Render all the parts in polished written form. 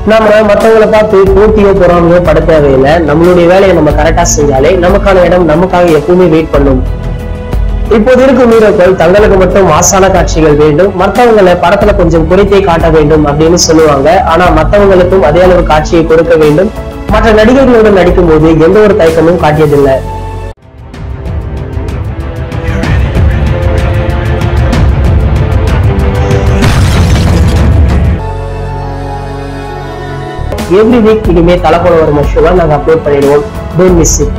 நாம மத்தவங்களை பார்த்து போட்டியோ பொறாமையோ பட தேவையில்லை. நம்மளுடைய வேலையை நம்ம கரெக்டா செஞ்சாலே நமக்கான இடம் நமக்காக எப்பவுமே வெயிட் பண்ணும். இப்போது இருக்கும் ஹீரோக்கள் தங்களுக்கு மட்டும் மாசான காட்சிகள் வேண்டும், மற்றவங்களை படத்துல கொஞ்சம் குறைத்தே காட்ட வேண்டும் அப்படின்னு சொல்லுவாங்க. ஆனா மற்றவங்களுக்கும் அதே அளவு காட்சியை கொடுக்க வேண்டும். மற்ற நடிகர்களுடன் நடிக்கும் போது எந்த ஒரு தயக்கமும் காட்டியதில்லை. எவ்ரி வீக் இனிமே தலை போல வரும் ஷோவை நாங்க அப்லோட் பண்ணிடுவோம். Don't miss it.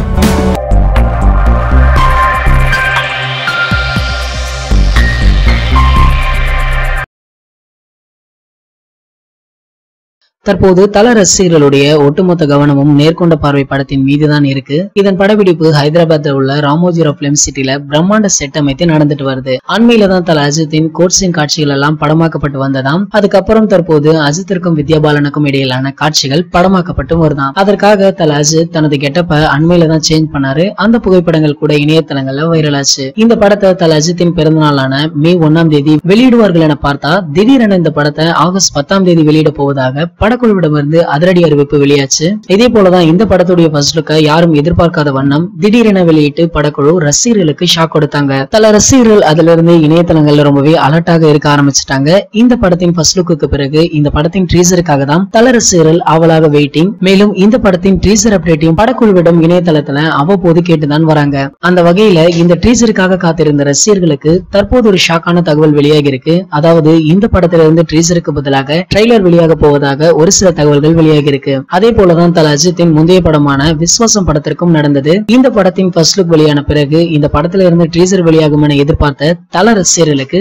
தற்போது தல ரசிகர்களுடைய ஒட்டுமொத்த கவனமும் நேர்கொண்ட பார்வை படத்தின் மீதுதான் இருக்கு. இதன் படப்பிடிப்பு ஹைதராபாத்ல உள்ள ராமோஜிராவ் பிலிம் சிட்டில பிரம்மாண்ட செட் அமைத்து நடந்துட்டு வருது. அண்மையில தான் தல அஜித்தின் கோட் சீன் காட்சிகள் எல்லாம் படமாக்கப்பட்டு வந்ததாம். அதுக்கப்புறம் தற்போது அஜித்திற்கும் வித்யா பாலனுக்கும் இடையிலான காட்சிகள் படமாக்கப்பட்டு வருதாம். அதற்காக தல அஜித் தனது கெட்டப்ப அண்மையில தான் சேஞ்ச் பண்ணாரு. அந்த புகைப்படங்கள் கூட இணையதளங்கள்ல வைரலாச்சு. இந்த படத்தை தல அஜித்தின் பிறந்த நாளான மே 1ஆம் தேதி வெளியிடுவார்கள் என பார்த்தா திடீரென இந்த படத்தை ஆகஸ்ட் 10ஆம் தேதி வெளியிட போவதாக படக்குழுவிடமிருந்து அதிரடி அறிவிப்பு வெளியாச்சு. இதே போலதான் இந்த படத்துடைய ஃபர்ஸ்ட் லுக்கை யாரும் எதிர்பார்க்காத வண்ணம் திடீரென வெளியிட்டு படக்குழு ரசிகர்களுக்கு ஷாக் கொடுத்தாங்க. பல ரசிகர்கள் அதுல இருந்து இணையதளங்கள்ல ரொம்பவே அலர்ட்டாக இருக்க ஆரம்பிச்சிட்டாங்க. இந்த படத்தின் ஃபர்ஸ்ட் லுக்கு பிறகு இந்த படத்தின் ட்ரீசருக்காக தான் தல ரசிகர்கள் ஆவலாக வெயிட்டிங். மேலும் இந்த படத்தின் ட்ரீசர் அப்டேட்டையும் படக்குழுவிடம் இணையதளத்துல அவ்வப்போது கேட்டுதான் வராங்க. அந்த வகையில இந்த ட்ரீசருக்காக காத்திருந்த ரசிகர்களுக்கு தற்போது ஒரு ஷாக்கான தகவல் வெளியாகி இருக்கு. அதாவது இந்த படத்துல இருந்து ட்ரீசருக்கு பதிலாக ட்ரெய்லர் வெளியாக போவதாக ஒரு சில தகவல்கள் வெளியாகி இருக்கு. அதே போலதான் தல அஜித்தின் முந்தைய படமான விஸ்வாசம் படத்திற்கும் நடந்தது. இந்த படத்தின் ஃபர்ஸ்ட் லுக் வெளியான பிறகு இந்த படத்துல இருந்து ட்ரீசர் வெளியாகும் என எதிர்பார்த்த தல ரசிகர்களுக்கு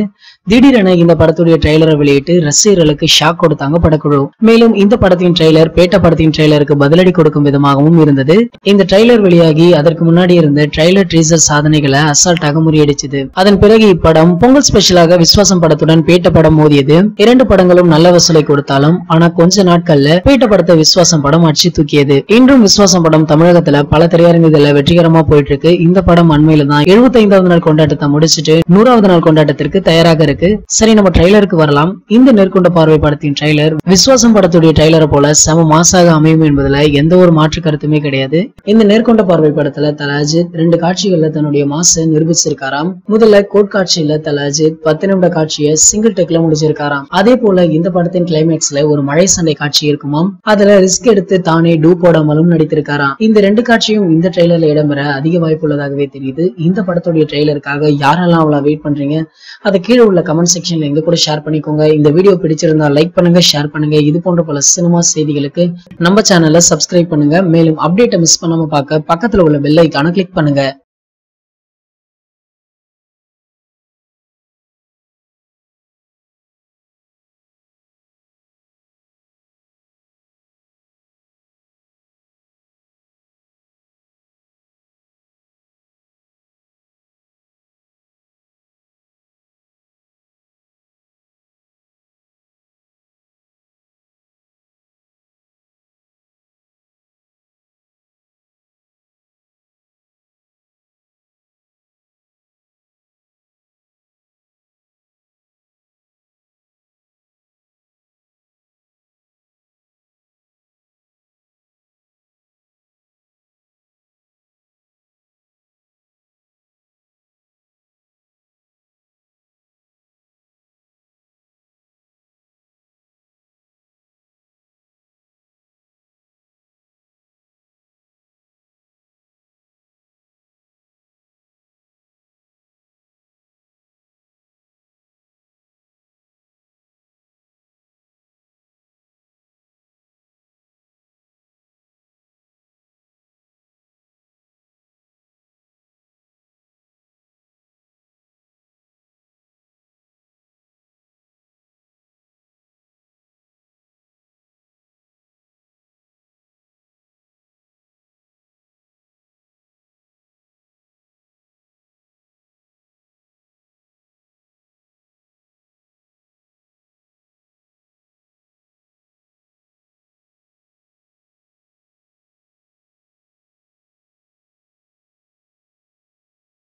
திடீரென இந்த படத்துடைய ட்ரெய்லரை வெளியிட்டு ரசிகர்களுக்கு ஷாக் கொடுத்தாங்க படக்குழு. மேலும் இந்த படத்தின் ட்ரெய்லர் பேட்ட படத்தின் ட்ரெய்லருக்கு பதிலடி கொடுக்கும் விதமாகவும் இருந்தது. இந்த ட்ரெய்லர் வெளியாகி அதற்கு முன்னாடி இருந்த ட்ரெய்லர் ட்ரீசர் சாதனைகளை அசால்ட்டாக முறியடிச்சது. அதன் பிறகு இப்படம் பொங்கல் ஸ்பெஷலாக விஸ்வாசம் படத்துடன் பேட்ட படம் மோதியது. இரண்டு படங்களும் நல்ல வசூலை கொடுத்தாலும் ஆனா கொஞ்ச நாட்கள்ல பேட்ட படத்தை விஸ்வாசம் படம் அடிச்சு தூக்கியது. இன்றும் விஸ்வாசம் படம் தமிழகத்துல பல திரையரங்குகள்ல வெற்றிகரமா போயிட்டு இருக்கு. இந்த படம் அண்மையில தான் 75வது நாள் கொண்டாட்டத்தை முடிச்சுட்டு 100வது நாள் கொண்டாட்டத்திற்கு தயாராக இருக்கு. சரி, நம்ம ட்ரெய்லருக்கு வரலாம். இந்த நேர்கொண்ட பார்வை படத்தின் ட்ரெய்லர் விஸ்வாசம் படத்துடைய ட்ரெய்லரை போல செம மாசாக அமையும் என்பதுல எந்த ஒரு மாற்று கருத்துமே கிடையாது. இந்த நேர்கொண்ட பார்வை படத்துல தல அஜித் 2 காட்சிகள்ல தன்னுடைய மாச நிரூபிச்சிருக்காராம். முதல்ல கோட் காட்சியில தல அஜித் 10 நிமிட காட்சியை சிங்கிள் டேக்ல முடிச்சிருக்காராம். அதே போல இந்த படத்தின் கிளைமேக்ஸ்ல ஒரு மழை சண்டை காட்சி இருக்குமாம். அதுல ரிஸ்க் எடுத்து தானே டூ போடாமலும் நடித்திருக்காராம். இந்த 2 காட்சியும் இந்த ட்ரெய்லர்ல இடம்பெற அதிக வாய்ப்பு உள்ளதாகவே தெரியுது. இந்த படத்துடைய ட்ரெய்லருக்காக யாரெல்லாம் அவ்வளவு வெயிட் பண்றீங்க அதை கீழே உள்ள கமெண்ட் செக்ஷன்ல எங்க கூட ஷேர் பண்ணிக்கோங்க. இந்த வீடியோ பிடிச்சிருந்தா லைக் பண்ணுங்க, ஷேர் பண்ணுங்க. இது போன்ற பல சினிமா செய்திகளுக்கு நம்ம சேனலை சப்ஸ்கிரைப் பண்ணுங்க. மேலும் அப்டேட்டை மிஸ் பண்ணாம பார்க்க பக்கத்துல உள்ள பெல் ஐகானை கிளிக் பண்ணுங்க.